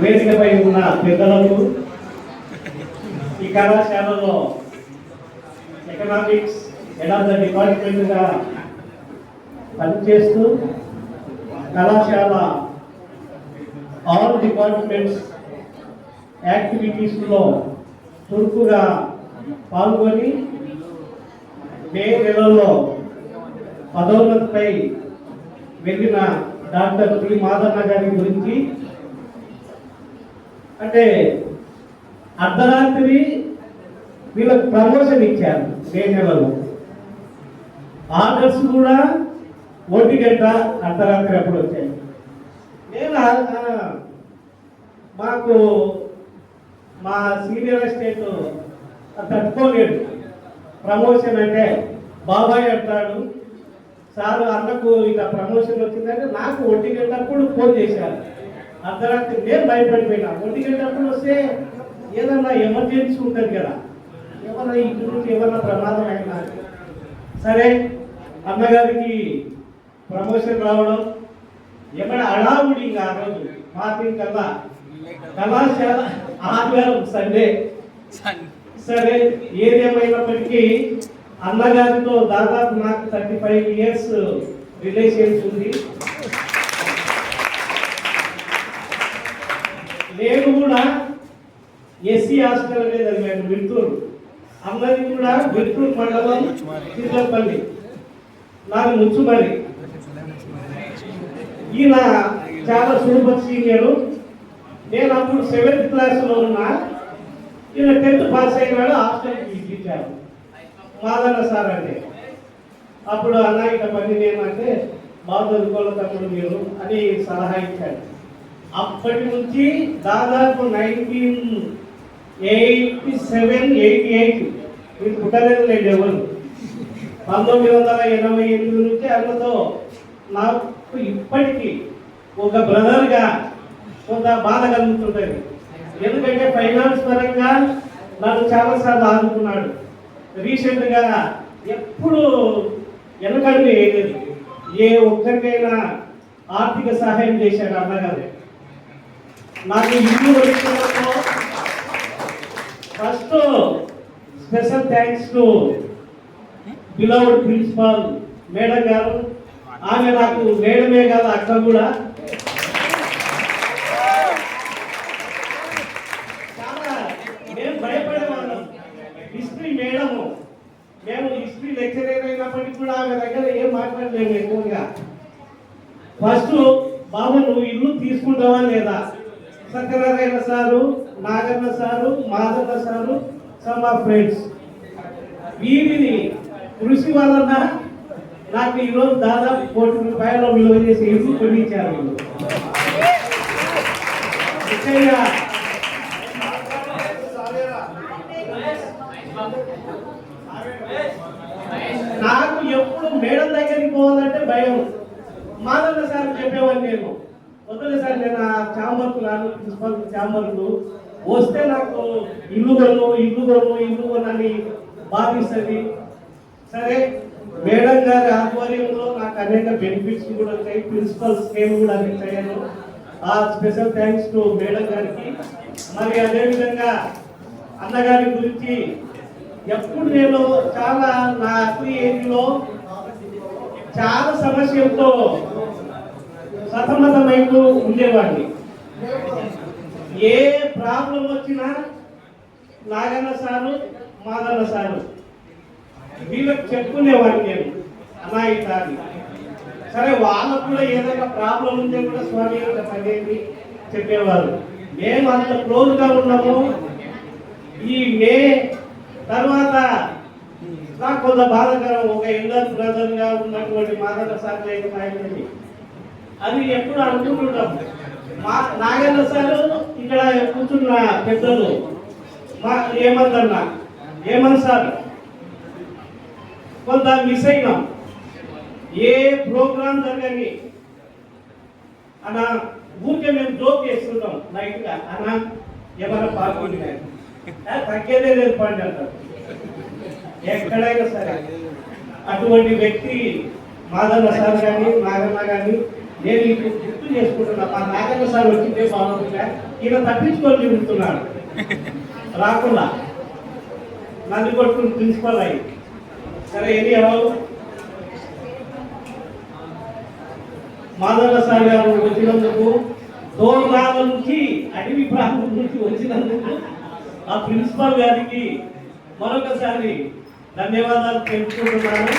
వేదికపై ఉన్న పెద్దలకు, ఈ కళాశాలలో ఎకనామిక్స్ హెడ్ ఆఫ్ ద డిపార్ట్మెంట్గా పనిచేస్తూ కళాశాల ఆల్ డిపార్ట్మెంట్స్ యాక్టివిటీస్లో చురుకుగా పాల్గొని మే నెలలో పదోన్నతిపై వెళ్ళిన డాక్టర్ పి మాదన్న గారి గురించి, అంటే అర్ధరాత్రి వీళ్ళకి ప్రమోషన్ ఇచ్చారు మే నెలలో. ఆర్డర్స్ కూడా 1 గంట అర్ధరాత్రి అప్పుడు వచ్చాయి. నేను మాకు మా సీనియర్ అసిస్టెంట్ తట్టుకోలేడు. ప్రమోషన్ అంటే బాబాయ్ అంటాడు, సార్ అన్నకు ఇక ప్రమోషన్ వచ్చిందంటే నాకు 1 గంటప్పుడు ఫోన్ చేశారు. అర్ధరాత్రి నేను భయపడిపోయినా. 1 గంటప్పుడు వస్తే ఏదన్నా ఎమర్జెన్సీ ఉంటుంది కదా, ఏమన్నా ఇంటి నుంచి ఏమన్నా ప్రమాదం అయినా సరే. అన్నగారికి ప్రమోషన్ రావడం ఎక్కడ అడావుడి. ఇంకా ఆ రోజు మార్నింగ్ కల్లా కళాశాల ఆదివారం సండే. సరే, ఏదేమైనప్పటికీ అన్నగారితో దాదాపు నాకు 35 ఇయర్స్ రిలేషన్స్ ఉంది. నేను కూడా ఎస్సీ హాస్టల్ అనేది చదివాను వింటూరు. అన్నది కూడా వింటూరు మండలం చిల్లపల్లి, నాకు ముచ్చుమరి. ఈయన చాలా సూపర్ సీనియరు. నేను అప్పుడు 7th క్లాస్లో ఉన్నా, ఈయన 10th పాస్ అయినాడు. హాస్టల్కి ఇచ్చారు మాదన్న సార్ అంటే. అప్పుడు అన్న ఇక పని నేనంటే బాగా చదువుకోవాలి తప్పుడు మీరు అని సలహా ఇచ్చాడు. అప్పటి నుంచి దాదాపు 1987, 88 మీరు పుట్టలేదు లేదు ఎవరు. 1988 నుంచి అన్నతో నాకు ఇప్పటికీ ఒక బ్రదర్గా కొంత బాధ కలుగుతుంటుంది. ఎందుకంటే ఫైనాన్స్ పరంగా నన్ను చాలాసార్లు ఆదుకున్నాడు. రీసెంట్గా ఎప్పుడు వెనకడుగు వేయలేదు. ఏ ఒక్కరికైనా ఆర్థిక సహాయం చేశాడు అన్నగారు. నాకు ఇల్లు వచ్చినప్పుడు first special thanks to beloved principal madam గారు. ఆమె నాకు మేడమే కాదు, అక్క కూడా. చాలా మేము భయపడేవాళ్ళం. హిస్టరీ మేడము, మేము హిస్టరీ లెక్చరర్ అయినప్పటికీ కూడా ఆమె దగ్గర ఏం మాట్లాడలేము ఎక్కువగా. ఫస్ట్ బాబు నువ్వు ఇల్లు తీసుకుంటావా లేదా? Satyanarayana sir, Naganna sir, Madanna sir, some of friends, వీరిని కృషి వలన నాకు ఈరోజు దాదాపు 1 కోటి రూపాయలు విలువ చేసి ఇల్లు కొనిచ్చారు. నాకు ఎప్పుడు మేడం దగ్గరికి పోవాలంటే భయం. మాదన్న సార్ చెప్పేవాడిని నేను, వద్దులే సార్ నేను ఆ ఛాంబర్కు రాను, ప్రిన్సిపల్ ఛాంబర్కు వస్తే నాకు ఇల్లు కొనని భావిస్తుంది. సరే, మేడం గారి ఆధ్వర్యంలో నాకు అనేక బెనిఫిట్స్ కూడా వచ్చాయి. ప్రిన్సిపల్ స్కీమ్ కూడా అందించాను. ఆ స్పెషల్ థ్యాంక్స్ టు మేడం గారికి. మరి అదేవిధంగా అన్నగారి గురించి ఎప్పుడు నేను చాలా నా అగ్రి ఏజ్లో చాలా సమస్యలతో సతమతమైతూ ఉండేవాడిని. ఏ ప్రాబ్లం వచ్చినా నాగన్న సారు, మాదన్న సారు వీళ్ళకి చెప్పుకునేవాడిని నేను, అన్నా ఇట్లా. సరే, వాళ్ళకు కూడా ఏదైనా ప్రాబ్లం ఉంటే కూడా స్వామి పనేది చెప్పేవారు. మేము అంత క్లోజ్గా ఉన్నాము. ఈ మే తర్వాత నాకు కొంత బాధాకరం, ఒక ఎల్డర్ బ్రదర్గా ఉన్నటువంటి మాదన్న సార్ లేకపోయింది. అది ఎప్పుడు అనుకుంటుంటాం. నాగన్న సారు ఇక్కడ కూర్చున్న పెద్దలు ఏమన్నా సార్ కొంత మిస్ అయినాం. ఏ ప్రోగ్రామ్ జరగని అన్న ఊరికే మేము జోక్ చేస్తుంటాం లైట్గా, అన్న ఏమైనా పాల్గొంటున్నాయి తగ్గేదే లేదు పండి అంటారు ఎక్కడైనా సరే. అటువంటి వ్యక్తి మాదన్న సార్ కానీ నాగన్న కానీ నేను ఇప్పుడు గుర్తు గుర్తు చేసుకుంటున్నా మా నాగన్న సార్ వచ్చిందే బాగుంటుందా ఈయన తప్పించుకొని తిరుగుతున్నాడు రాకుండా నది కొట్టుకుని ప్రిన్సిపల్ అయ్యి సరే ఎనీ మాధవ సార్ గారు వచ్చినందుకు దూరాల నుంచి అడవి ప్రాంతం నుంచి వచ్చినందుకు ఆ ప్రిన్సిపల్ గారికి మరొకసారి ధన్యవాదాలు తెలుపుకుంటున్నాను.